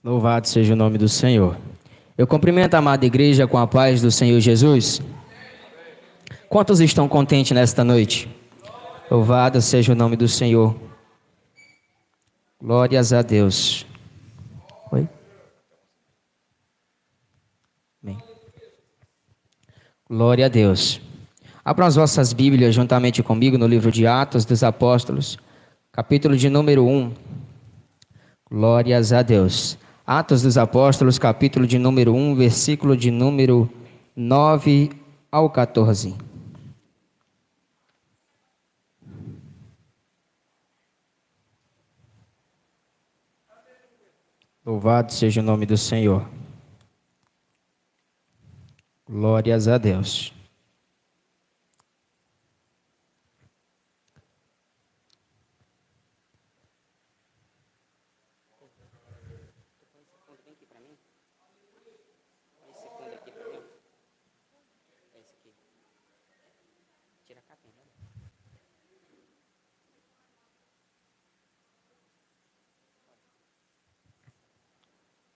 Louvado seja o nome do Senhor. Eu cumprimento a amada igreja com a paz do Senhor Jesus. Quantos estão contentes nesta noite? Louvado seja o nome do Senhor. Glórias a Deus. Oi? Amém. Glória a Deus. Abram as vossas Bíblias juntamente comigo no livro de Atos dos Apóstolos, capítulo de número 1. Glórias a Deus. Atos dos Apóstolos, capítulo de número 1, versículo de número 9 ao 14. Louvado seja o nome do Senhor. Glórias a Deus.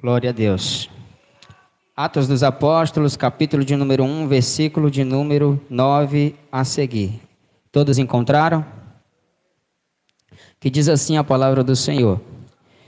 Glória a Deus. Atos dos Apóstolos, capítulo de número 1, versículo de número 9 a seguir. Todos encontraram? Que diz assim a palavra do Senhor.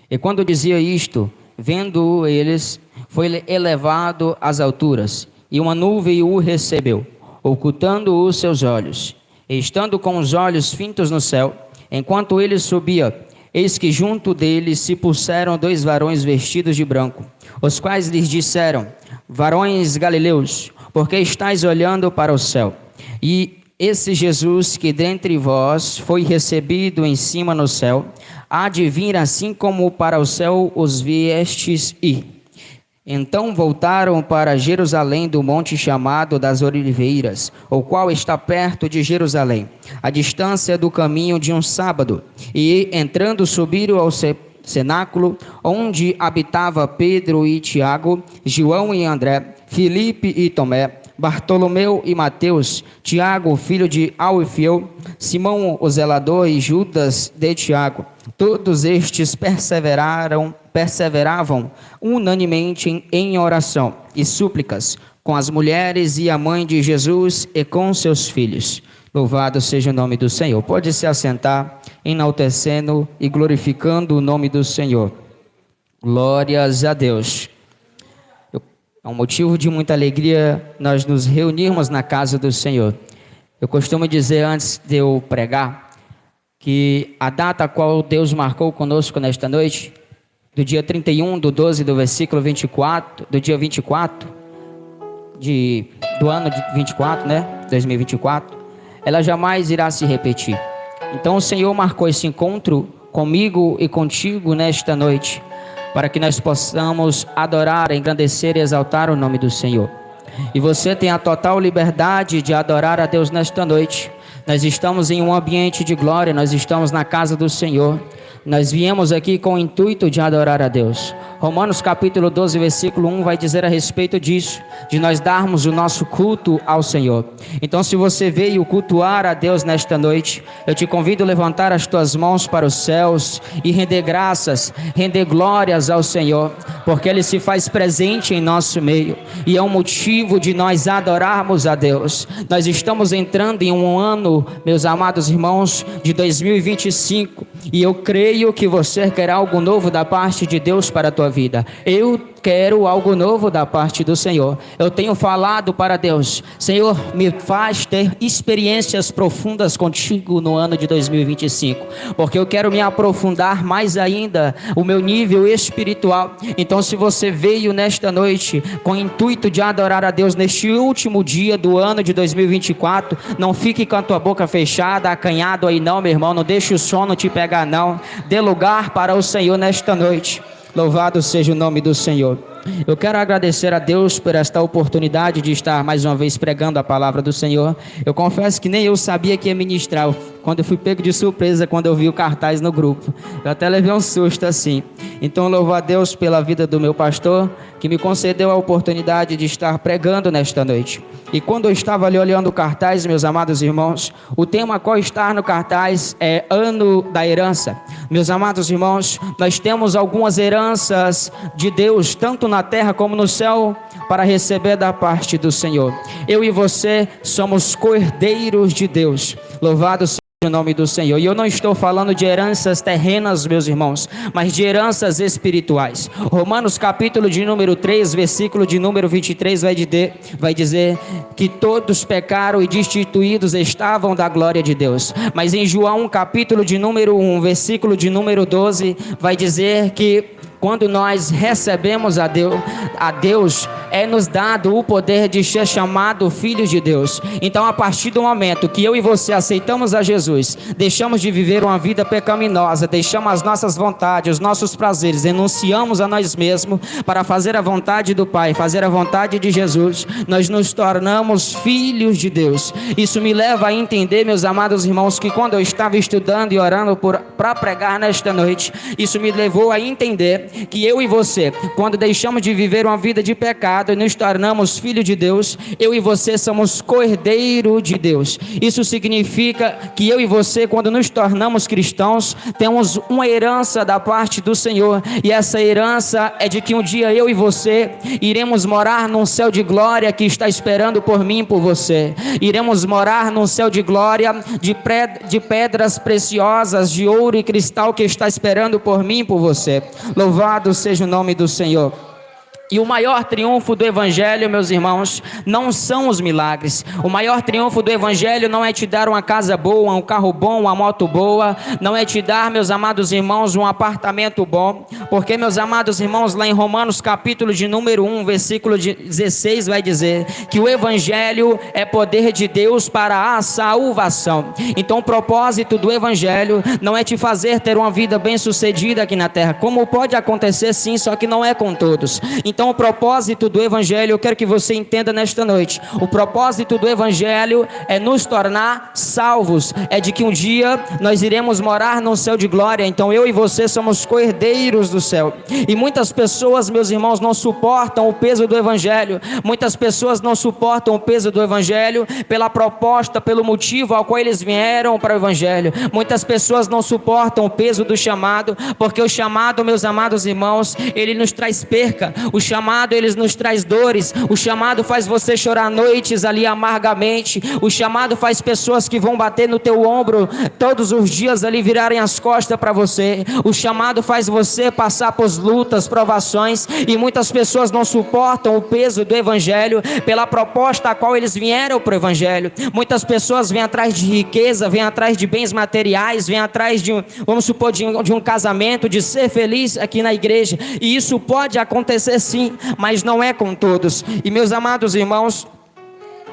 E quando dizia isto, vendo eles, foi elevado às alturas, e uma nuvem o recebeu, ocultando os seus olhos. E estando com os olhos fitos no céu, enquanto ele subia, eis que junto dele se puseram dois varões vestidos de branco, os quais lhes disseram: varões galileus, por que estáis olhando para o céu? E esse Jesus que dentre vós foi recebido em cima no céu, há de vir assim como para o céu os viestes ir. Então voltaram para Jerusalém do monte chamado das Oliveiras, o qual está perto de Jerusalém, a distância do caminho de um sábado. E entrando subiram ao cenáculo, onde habitava Pedro e Tiago, João e André, Filipe e Tomé, Bartolomeu e Mateus, Tiago, filho de Alfeu, Simão o zelador e Judas de Tiago. Todos estes perseveravam unanimemente em oração e súplicas com as mulheres e a mãe de Jesus e com seus filhos. Louvado seja o nome do Senhor. Pode se assentar, enaltecendo e glorificando o nome do Senhor. Glórias a Deus. É um motivo de muita alegria nós nos reunirmos na casa do Senhor. Eu costumo dizer antes de eu pregar que a data a qual Deus marcou conosco nesta noite, do dia 31 do 12 do versículo 24, do dia 24 do ano de 24, 2024, ela jamais irá se repetir. Então o Senhor marcou esse encontro comigo e contigo nesta noite, para que nós possamos adorar, engrandecer e exaltar o nome do Senhor. E você tem a total liberdade de adorar a Deus nesta noite. Nós estamos em um ambiente de glória, nós estamos na casa do Senhor. Nós viemos aqui com o intuito de adorar a Deus. Romanos capítulo 12, versículo 1 vai dizer a respeito disso, de nós darmos o nosso culto ao Senhor. Então, se você veio cultuar a Deus nesta noite, eu te convido a levantar as tuas mãos para os céus e render graças, render glórias ao Senhor, porque Ele se faz presente em nosso meio e é um motivo de nós adorarmos a Deus. Nós estamos entrando em um ano, meus amados irmãos, de 2025, e eu creio que você quer algo novo da parte de Deus para a tua vida. Eu quero algo novo da parte do Senhor. Eu tenho falado para Deus: Senhor, me faz ter experiências profundas contigo no ano de 2025, porque eu quero me aprofundar mais ainda o meu nível espiritual. Então, se você veio nesta noite com o intuito de adorar a Deus neste último dia do ano de 2024, não fique com a tua boca fechada, acanhado aí não, meu irmão, não deixe o sono te pegar não. Dê lugar para o Senhor nesta noite. Louvado seja o nome do Senhor. Eu quero agradecer a Deus por esta oportunidade de estar mais uma vez pregando a palavra do Senhor. Eu confesso que nem eu sabia que ia ministrar, quando eu fui pego de surpresa, quando eu vi o cartaz no grupo. Eu até levei um susto assim. Então louvo a Deus pela vida do meu pastor, que me concedeu a oportunidade de estar pregando nesta noite. E quando eu estava ali olhando o cartaz, meus amados irmãos, o tema qual está no cartaz é Ano da Herança. Meus amados irmãos, nós temos algumas heranças de Deus, tanto na terra como no céu, para receber da parte do Senhor. Eu e você somos cordeiros de Deus. Louvado seja o nome do Senhor. E eu não estou falando de heranças terrenas, meus irmãos, mas de heranças espirituais. Romanos capítulo de número 3, versículo de número 23 vai dizer que todos pecaram e destituídos estavam da glória de Deus. Mas em João capítulo de número 1, versículo de número 12, vai dizer que quando nós recebemos a Deus, é nos dado o poder de ser chamado filhos de Deus. Então, a partir do momento que eu e você aceitamos a Jesus, deixamos de viver uma vida pecaminosa, deixamos as nossas vontades, os nossos prazeres, renunciamos a nós mesmos para fazer a vontade do Pai, fazer a vontade de Jesus, nós nos tornamos filhos de Deus. Isso me leva a entender, meus amados irmãos, que quando eu estava estudando e orando para pregar nesta noite, isso me levou a entender que eu e você, quando deixamos de viver uma vida de pecado e nos tornamos filhos de Deus, eu e você somos cordeiro de Deus. Isso significa que eu e você, quando nos tornamos cristãos, temos uma herança da parte do Senhor, e essa herança é de que um dia eu e você iremos morar num céu de glória que está esperando por mim e por você. Iremos morar num céu de glória de pedras preciosas, de ouro e cristal, que está esperando por mim e por você. Louvado seja o nome do Senhor. E o maior triunfo do Evangelho, meus irmãos, não são os milagres. O maior triunfo do Evangelho não é te dar uma casa boa, um carro bom, uma moto boa. Não é te dar, meus amados irmãos, um apartamento bom. Porque, meus amados irmãos, lá em Romanos capítulo de número 1, versículo 16, vai dizer que o Evangelho é poder de Deus para a salvação. Então, o propósito do Evangelho não é te fazer ter uma vida bem sucedida aqui na terra. Como pode acontecer sim, só que não é com todos. Então, o propósito do Evangelho, eu quero que você entenda nesta noite, o propósito do Evangelho é nos tornar salvos, é de que um dia nós iremos morar num céu de glória. Então eu e você somos cordeiros do céu, e muitas pessoas, meus irmãos, não suportam o peso do Evangelho. Muitas pessoas não suportam o peso do Evangelho pela proposta, pelo motivo ao qual eles vieram para o Evangelho. Muitas pessoas não suportam o peso do chamado, porque o chamado, meus amados irmãos, ele nos traz perca. O chamado, ele nos traz dores. O chamado faz você chorar noites ali amargamente. O chamado faz pessoas que vão bater no teu ombro todos os dias ali virarem as costas para você. O chamado faz você passar por lutas, provações, e muitas pessoas não suportam o peso do Evangelho pela proposta a qual eles vieram para o Evangelho. Muitas pessoas vêm atrás de riqueza, vêm atrás de bens materiais, vêm atrás de vamos supor, de um casamento, de ser feliz aqui na igreja, e isso pode acontecer sim, mas não é com todos. E meus amados irmãos,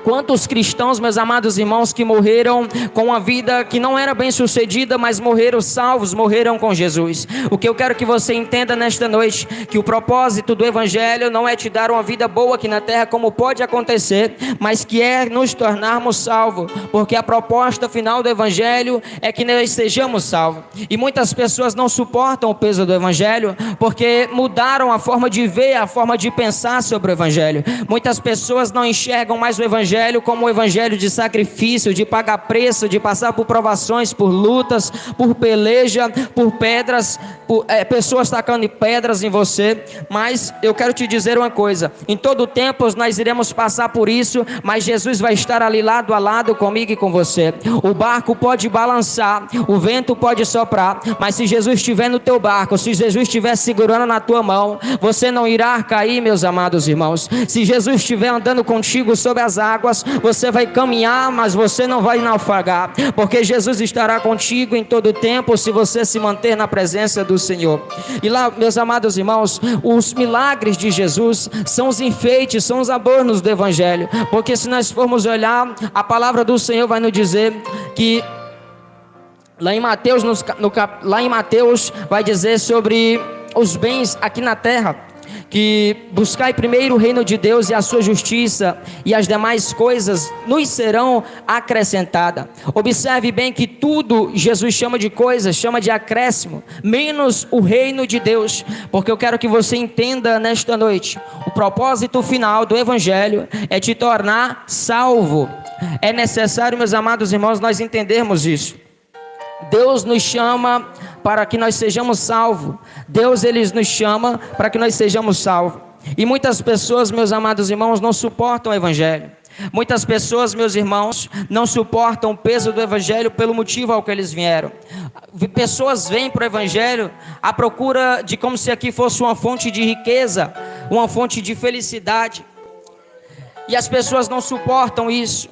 quantos cristãos, meus amados irmãos, que morreram com uma vida que não era bem sucedida, mas morreram salvos, morreram com Jesus. O que eu quero que você entenda nesta noite, que o propósito do Evangelho não é te dar uma vida boa aqui na terra, como pode acontecer, mas que é nos tornarmos salvos, porque a proposta final do Evangelho é que nós sejamos salvos. E muitas pessoas não suportam o peso do Evangelho, porque mudaram a forma de ver, a forma de pensar sobre o Evangelho. Muitas pessoas não enxergam mais o Evangelho como um evangelho de sacrifício, de pagar preço, de passar por provações, por lutas, por peleja, por pedras, por pessoas tacando pedras em você. Mas eu quero te dizer uma coisa: em todo tempo nós iremos passar por isso, mas Jesus vai estar ali lado a lado comigo e com você. O barco pode balançar, o vento pode soprar, mas se Jesus estiver no teu barco, se Jesus estiver segurando na tua mão, você não irá cair, meus amados irmãos. Se Jesus estiver andando contigo sobre as águas, você vai caminhar, mas você não vai naufragar, porque Jesus estará contigo em todo o tempo, se você se manter na presença do Senhor. E lá, meus amados irmãos, os milagres de Jesus são os enfeites, são os adornos do Evangelho, porque se nós formos olhar, a palavra do Senhor vai nos dizer que lá em Mateus vai dizer sobre os bens aqui na terra. que buscai primeiro o reino de Deus e a sua justiça, e as demais coisas nos serão acrescentadas. Observe bem que tudo Jesus chama de coisas, chama de acréscimo, menos o reino de Deus, porque eu quero que você entenda nesta noite, o propósito final do Evangelho é te tornar salvo. É necessário, meus amados irmãos, nós entendermos isso. Deus nos chama para que nós sejamos salvos. Deus, Ele nos chama para que nós sejamos salvos. E muitas pessoas, meus amados irmãos, não suportam o Evangelho. Muitas pessoas, meus irmãos, não suportam o peso do Evangelho pelo motivo ao que eles vieram. Pessoas vêm para o Evangelho à procura de como se aqui fosse uma fonte de riqueza, uma fonte de felicidade. E as pessoas não suportam isso.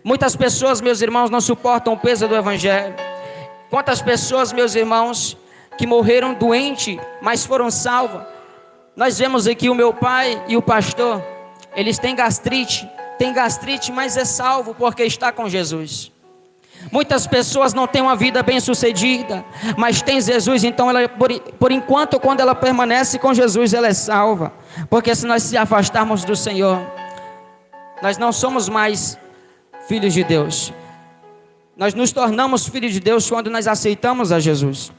Muitas pessoas, meus irmãos, não suportam o peso do Evangelho. Quantas pessoas, meus irmãos, que morreram doentes, mas foram salvas. Nós vemos aqui o meu pai e o pastor, eles têm gastrite, mas é salvo porque está com Jesus. Muitas pessoas não têm uma vida bem sucedida, mas tem Jesus, então ela, por enquanto, quando ela permanece com Jesus, ela é salva. Porque se nós se afastarmos do Senhor, nós não somos mais filhos de Deus. Nós nos tornamos filhos de Deus quando nós aceitamos a Jesus.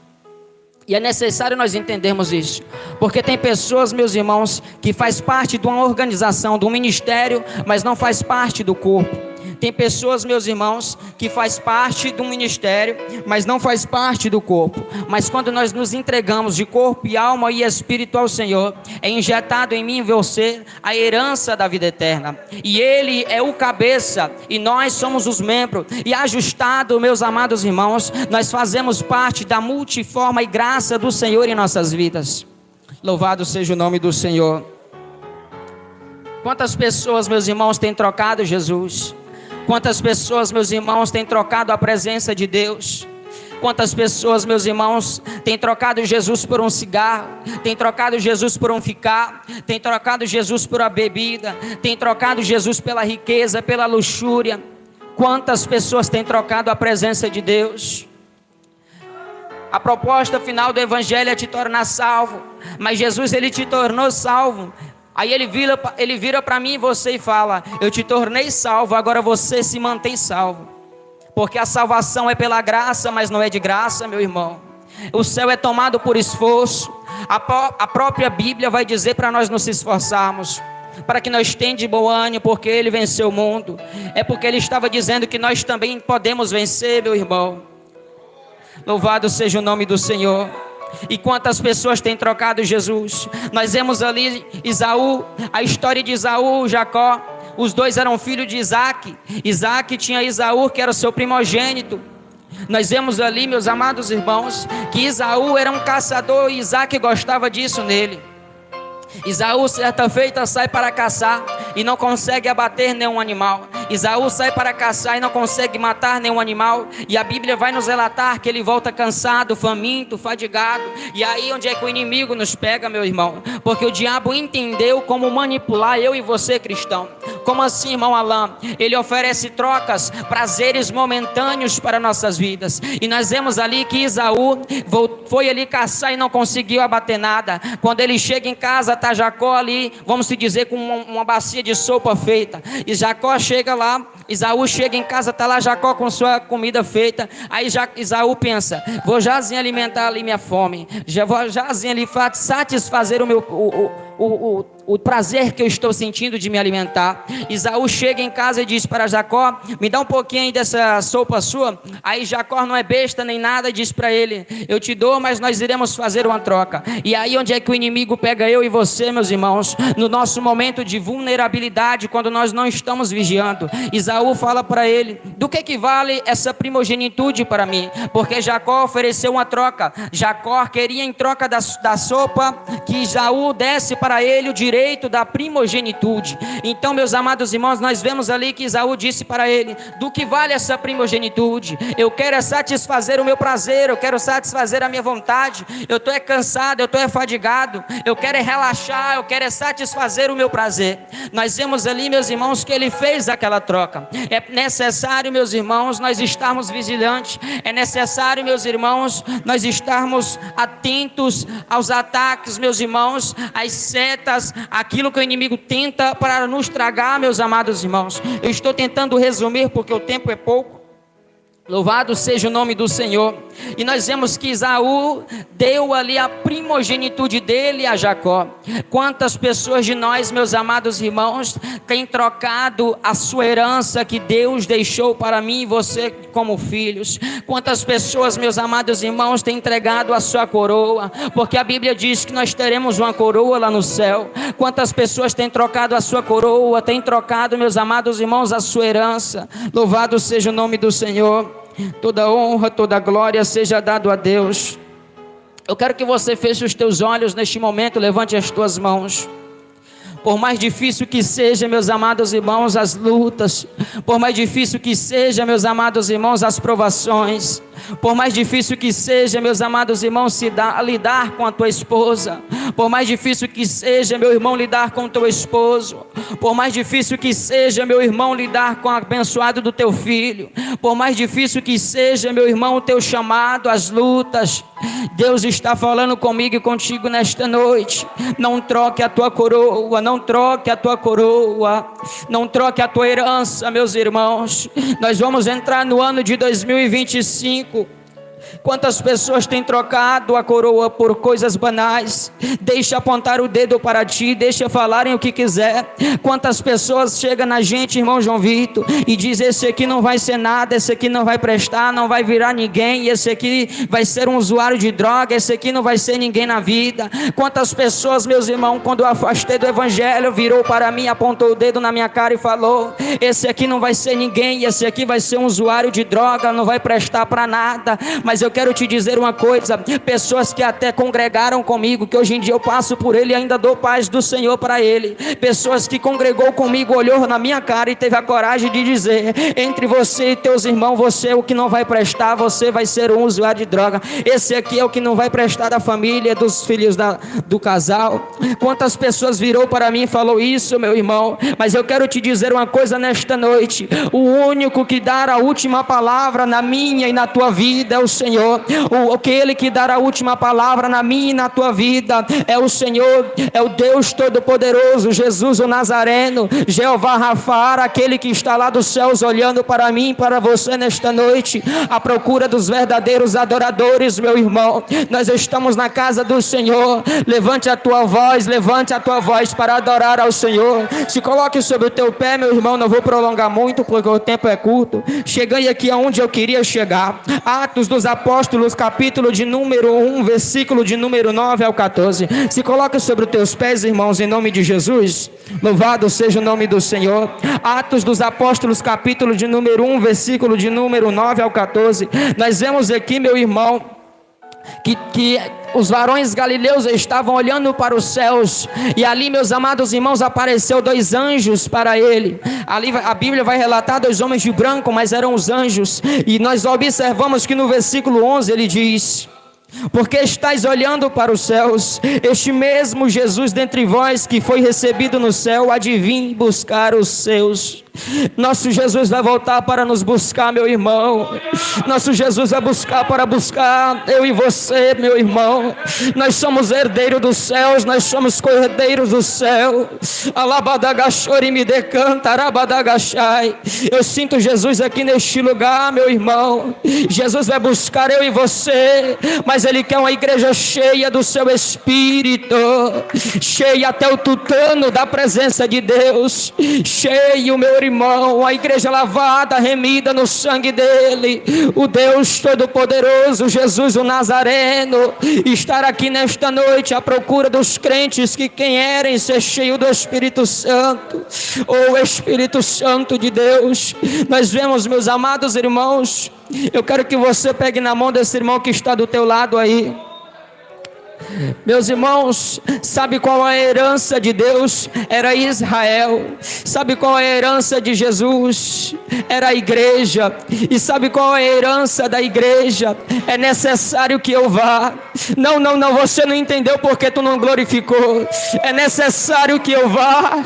E é necessário nós entendermos isso, porque tem pessoas, meus irmãos, que faz parte de uma organização, de um ministério, mas não faz parte do corpo. Tem pessoas, meus irmãos, que faz parte de um ministério, mas não faz parte do corpo. Mas quando nós nos entregamos de corpo e alma e espírito ao Senhor, é injetado em mim e em você a herança da vida eterna. E Ele é o cabeça e nós somos os membros. E ajustado, meus amados irmãos, nós fazemos parte da multiforme graça do Senhor em nossas vidas. Louvado seja o nome do Senhor. Quantas pessoas, meus irmãos, têm trocado Jesus? Quantas pessoas, meus irmãos, têm trocado a presença de Deus? Quantas pessoas, meus irmãos, têm trocado Jesus por um cigarro, têm trocado Jesus por um ficar, têm trocado Jesus por a bebida, têm trocado Jesus pela riqueza, pela luxúria? Quantas pessoas têm trocado a presença de Deus? A proposta final do Evangelho é te tornar salvo, mas Jesus, Ele te tornou salvo. Aí ele vira para mim e você e fala: eu te tornei salvo, agora você se mantém salvo. Porque a salvação é pela graça, mas não é de graça, meu irmão. O céu é tomado por esforço. A própria Bíblia vai dizer para nós nos esforçarmos, para que nós tenhamos de bom ânimo, porque Ele venceu o mundo. É porque Ele estava dizendo que nós também podemos vencer, meu irmão. Louvado seja o nome do Senhor. E quantas pessoas têm trocado Jesus? Nós vemos ali Esaú, a história de Esaú, Jacó. Os dois eram filhos de Isaac. Isaac tinha Esaú, que era o seu primogênito. Nós vemos ali, meus amados irmãos, que Esaú era um caçador e Isaac gostava disso nele. Esaú, certa feita, sai para caçar e não consegue abater nenhum animal. Esaú sai para caçar e não consegue matar nenhum animal. E a Bíblia vai nos relatar que ele volta cansado, faminto, fadigado. E aí onde é que o inimigo nos pega, meu irmão? Porque o diabo entendeu como manipular eu e você, cristão. Como assim, irmão Alain? Ele oferece trocas, prazeres momentâneos para nossas vidas. E nós vemos ali que Esaú foi ali caçar e não conseguiu abater nada. Quando ele chega em casa, está Jacó ali, vamos se dizer, com uma bacia de sopa feita. E Jacó chega lá, Esaú chega em casa, está lá Jacó com sua comida feita. Aí Esaú pensa: vou jazinho alimentar ali minha fome, já vou jazinho ali satisfazer o prazer que eu estou sentindo de me alimentar. Esaú chega em casa e diz para Jacó: me dá um pouquinho aí dessa sopa sua. Aí Jacó não é besta nem nada, diz para ele: eu te dou, mas nós iremos fazer uma troca. E aí onde é que o inimigo pega eu e você, meus irmãos? No nosso momento de vulnerabilidade, quando nós não estamos vigiando. Esaú fala para ele: do que vale essa primogenitude para mim? Porque Jacó ofereceu uma troca. Jacó queria, em troca da sopa, que Esaú desse para ele o direito direito da primogenitude. Então, meus amados irmãos, nós vemos ali que Esaú disse para ele: do que vale essa primogenitude? Eu quero satisfazer o meu prazer, eu quero satisfazer a minha vontade, eu estou cansado, eu estou fadigado, eu quero relaxar, eu quero satisfazer o meu prazer. Nós vemos ali, meus irmãos, que ele fez aquela troca. É necessário, meus irmãos, nós estarmos vigilantes, é necessário, meus irmãos, nós estarmos atentos aos ataques, meus irmãos, às setas, aquilo que o inimigo tenta para nos tragar, meus amados irmãos. Eu estou tentando resumir porque o tempo é pouco. Louvado seja o nome do Senhor. E nós vemos que Esaú deu ali a primogenitude dele a Jacó. Quantas pessoas de nós, meus amados irmãos, têm trocado a sua herança que Deus deixou para mim e você como filhos? Quantas pessoas, meus amados irmãos, têm entregado a sua coroa? Porque a Bíblia diz que nós teremos uma coroa lá no céu. Quantas pessoas têm trocado a sua coroa, têm trocado, meus amados irmãos, a sua herança? Louvado seja o nome do Senhor. Toda honra, toda glória seja dado a Deus. Eu quero que você feche os teus olhos neste momento, levante as tuas mãos. Por mais difícil que seja, meus amados irmãos, as lutas, por mais difícil que seja, meus amados irmãos, as provações, por mais difícil que seja, meus amados irmãos, lidar com a tua esposa, por mais difícil que seja, meu irmão, lidar com o teu esposo, por mais difícil que seja, meu irmão, lidar com o abençoado do teu filho, por mais difícil que seja, meu irmão, o teu chamado, as lutas, Deus está falando comigo e contigo nesta noite. Não troque a tua coroa, não troque a tua coroa, não troque a tua herança, meus irmãos. Nós vamos entrar no ano de 2025. Quantas pessoas têm trocado a coroa por coisas banais? Deixa apontar o dedo para ti, deixa falarem o que quiser. Quantas pessoas chegam na gente, irmão João Vitor, e diz: esse aqui não vai ser nada, esse aqui não vai prestar, não vai virar ninguém, esse aqui vai ser um usuário de droga, esse aqui não vai ser ninguém na vida. Quantas pessoas, meus irmãos, quando eu afastei do evangelho, virou para mim, apontou o dedo na minha cara e falou: esse aqui não vai ser ninguém, esse aqui vai ser um usuário de droga, não vai prestar para nada. Mas eu quero te dizer uma coisa: pessoas que até congregaram comigo, que hoje em dia eu passo por ele e ainda dou paz do Senhor para ele, pessoas que congregou comigo, olhou na minha cara e teve a coragem de dizer: entre você e teus irmãos, você é o que não vai prestar, você vai ser um usuário de droga, esse aqui é o que não vai prestar da família, dos filhos do casal. Quantas pessoas virou para mim e falou isso, meu irmão? Mas eu quero te dizer uma coisa nesta noite: o único que dá a última palavra na minha e na tua vida é o Senhor. Aquele que dará a última palavra na minha e na tua vida é o Senhor, é o Deus Todo-Poderoso, Jesus o Nazareno, Jeová Rafá, aquele que está lá dos céus olhando para mim e para você nesta noite, à procura dos verdadeiros adoradores, meu irmão. Nós estamos na casa do Senhor. Levante a tua voz para adorar ao Senhor. Se coloque sobre o teu pé, meu irmão. Não vou prolongar muito porque o tempo é curto. Cheguei aqui aonde eu queria chegar. Atos dos Apóstolos, capítulo de número 1, versículo de número 9 ao 14. Se coloque sobre os teus pés, irmãos, em nome de Jesus. Louvado seja o nome do Senhor. Atos dos Apóstolos, capítulo de número 1, versículo de número 9 ao 14. Nós vemos aqui, meu irmão, que os varões galileus estavam olhando para os céus, e ali, meus amados irmãos, apareceu dois anjos para ele. Ali a Bíblia vai relatar dois homens de branco, mas eram os anjos, e nós observamos que no versículo 11 ele diz: porque estáis olhando para os céus, este mesmo Jesus dentre vós que foi recebido no céu, há de vir buscar os seus. Nosso Jesus vai voltar para nos buscar, meu irmão. Nosso Jesus vai para buscar eu e você, meu irmão. Nós somos herdeiros dos céus, nós somos co-herdeiros do céu. Alabadagachori me decanta, arabadagachai. Eu sinto Jesus aqui neste lugar, meu irmão. Jesus vai buscar eu e você, mas Ele quer uma igreja cheia do seu Espírito, cheia até o tutano da presença de Deus, cheio, meu irmão, a igreja lavada, remida no sangue dele. O Deus Todo-Poderoso, Jesus o Nazareno, estar aqui nesta noite à procura dos crentes que querem ser cheios do Espírito Santo. O Espírito Santo de Deus. Nós vemos, meus amados irmãos, eu quero que você pegue na mão desse irmão que está do teu lado aí. Meus irmãos, sabe qual é a herança de Deus? Era Israel. Sabe qual é a herança de Jesus? Era a igreja. E sabe qual é a herança da igreja? É necessário que eu vá. Não, você não entendeu porque tu não glorificou. É necessário que eu vá.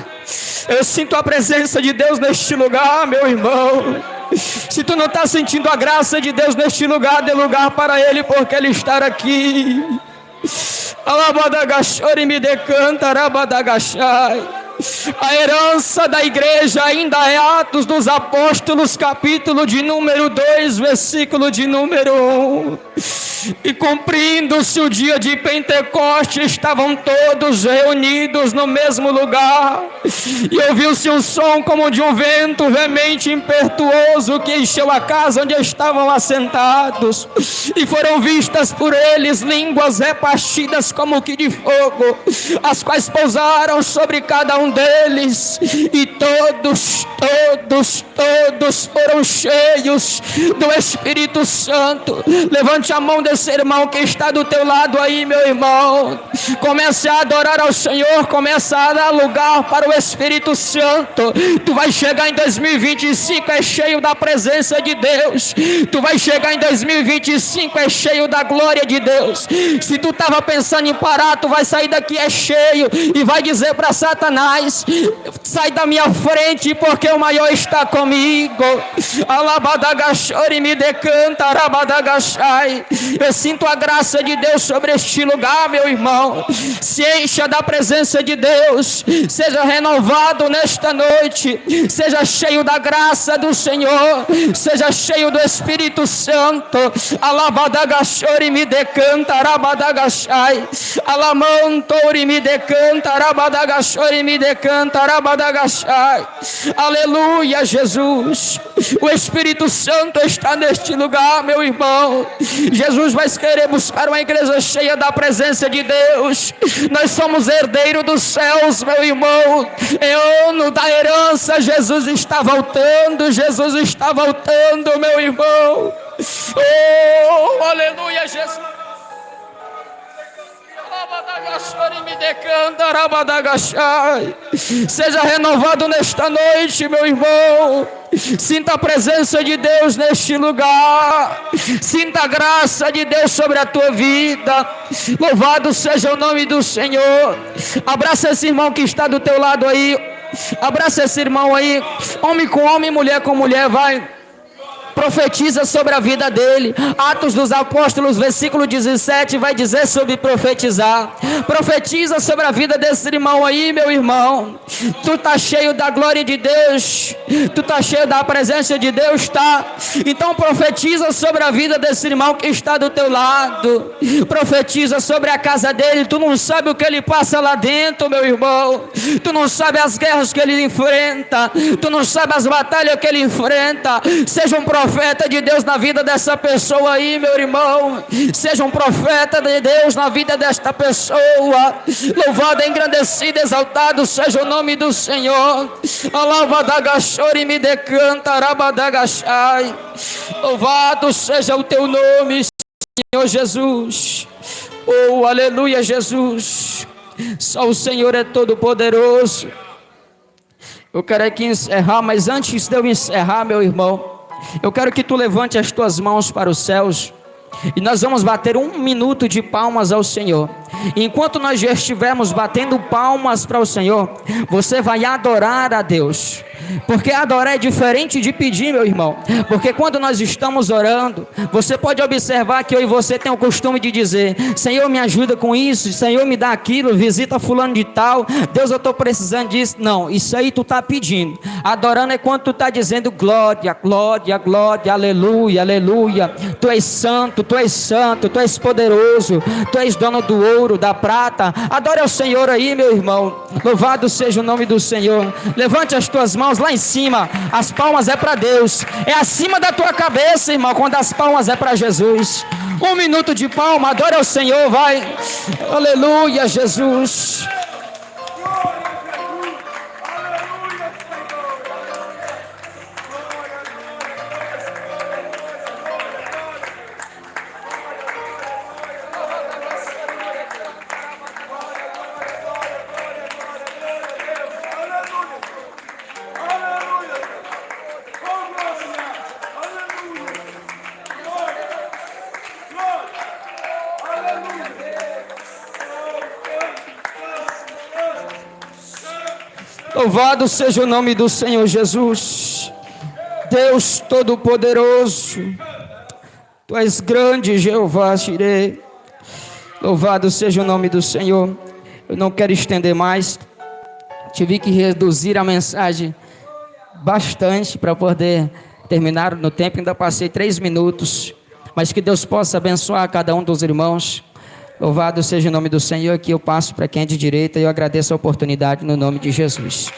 Eu sinto a presença de Deus neste lugar, meu irmão. Se tu não está sentindo a graça de Deus neste lugar, dê lugar para Ele, porque Ele está aqui. Alabadagashori me decanta, arabadagashai. A herança da igreja ainda é Atos dos Apóstolos, capítulo de número 2, versículo de número 1. E cumprindo-se o dia de Pentecostes, estavam todos reunidos no mesmo lugar, e ouviu-se um som como de um vento veemente e impetuoso que encheu a casa onde estavam assentados, e foram vistas por eles línguas repartidas como que de fogo, as quais pousaram sobre cada um deles, e todos foram cheios do Espírito Santo. Levante a mão desse irmão que está do teu lado aí, meu irmão. Comece a adorar ao Senhor, comece a dar lugar para o Espírito Santo. Tu vai chegar em 2025 é cheio da presença de Deus. Tu vai chegar em 2025 é cheio da glória de Deus. Se tu estava pensando em parar, tu vai sair daqui é cheio e vai dizer para Satanás: sai da minha frente, porque o maior está comigo. Alabadagashori me decanta, arabadagashai. Eu sinto a graça de Deus sobre este lugar, meu irmão. Se encha da presença de Deus, seja renovado nesta noite, seja cheio da graça do Senhor, seja cheio do Espírito Santo. Alabadagashori me decanta, arabadagashai. Alamantori me decanta, arabadagashori me decanta, arabadagashai. Aleluia, Jesus. O Espírito Santo está neste lugar, meu irmão. Jesus vai querer buscar uma igreja cheia da presença de Deus. Nós somos herdeiros dos céus, meu irmão. É ano da herança. Jesus está voltando. Jesus está voltando, meu irmão. Oh, aleluia, Jesus. Seja renovado nesta noite, meu irmão. Sinta a presença de Deus neste lugar. Sinta a graça de Deus sobre a tua vida. Louvado seja o nome do Senhor. Abraça esse irmão que está do teu lado aí. Abraça esse irmão aí. Homem com homem, mulher com mulher, vai. Profetiza sobre a vida dele. Atos dos Apóstolos, versículo 17, vai dizer sobre profetizar. Profetiza sobre a vida desse irmão aí, meu irmão. Tu tá cheio da glória de Deus, tu tá cheio da presença de Deus, tá? Então profetiza sobre a vida desse irmão que está do teu lado. Profetiza sobre a casa dele. Tu não sabe o que ele passa lá dentro, meu irmão. Tu não sabe as guerras que ele enfrenta. Tu não sabe as batalhas que ele enfrenta. Seja um profeta de Deus na vida dessa pessoa aí, meu irmão. Seja um profeta de Deus na vida desta pessoa. Louvado, engrandecido, exaltado seja o nome do Senhor. Alabadagashori me decanta, arabadagashai. Louvado seja o teu nome, Senhor Jesus. Oh, aleluia, Jesus. Só o Senhor é todo poderoso. Eu quero aqui encerrar, mas antes de eu encerrar, meu irmão, eu quero que tu levante as tuas mãos para os céus e nós vamos bater 1 minuto de palmas ao Senhor. Enquanto nós já estivermos batendo palmas para o Senhor, você vai adorar a Deus. Porque adorar é diferente de pedir, meu irmão. Porque quando nós estamos orando, você pode observar que eu e você tem o costume de dizer: Senhor, me ajuda com isso, Senhor, me dá aquilo, visita fulano de tal, Deus, eu estou precisando disso. Não, isso aí tu está pedindo. Adorando é quando tu está dizendo: glória, glória, glória, aleluia, aleluia. Tu és santo, tu és santo, tu és poderoso, tu és dono do ouro, da prata. Adore ao Senhor aí, meu irmão. Louvado seja o nome do Senhor. Levante as tuas mãos lá em cima. As palmas é para Deus. É acima da tua cabeça, irmão, quando as palmas é para Jesus. 1 minuto de palma. Adore ao Senhor, vai. Aleluia, Jesus. Louvado seja o nome do Senhor Jesus. Deus Todo-Poderoso, Tu és grande, Jeová Jireh. Louvado seja o nome do Senhor. Eu não quero estender mais. Tive que reduzir a mensagem bastante para poder terminar no tempo. Ainda passei 3 minutos. Mas que Deus possa abençoar cada um dos irmãos. Louvado seja o nome do Senhor. Aqui eu passo para quem é de direita e eu agradeço a oportunidade no nome de Jesus.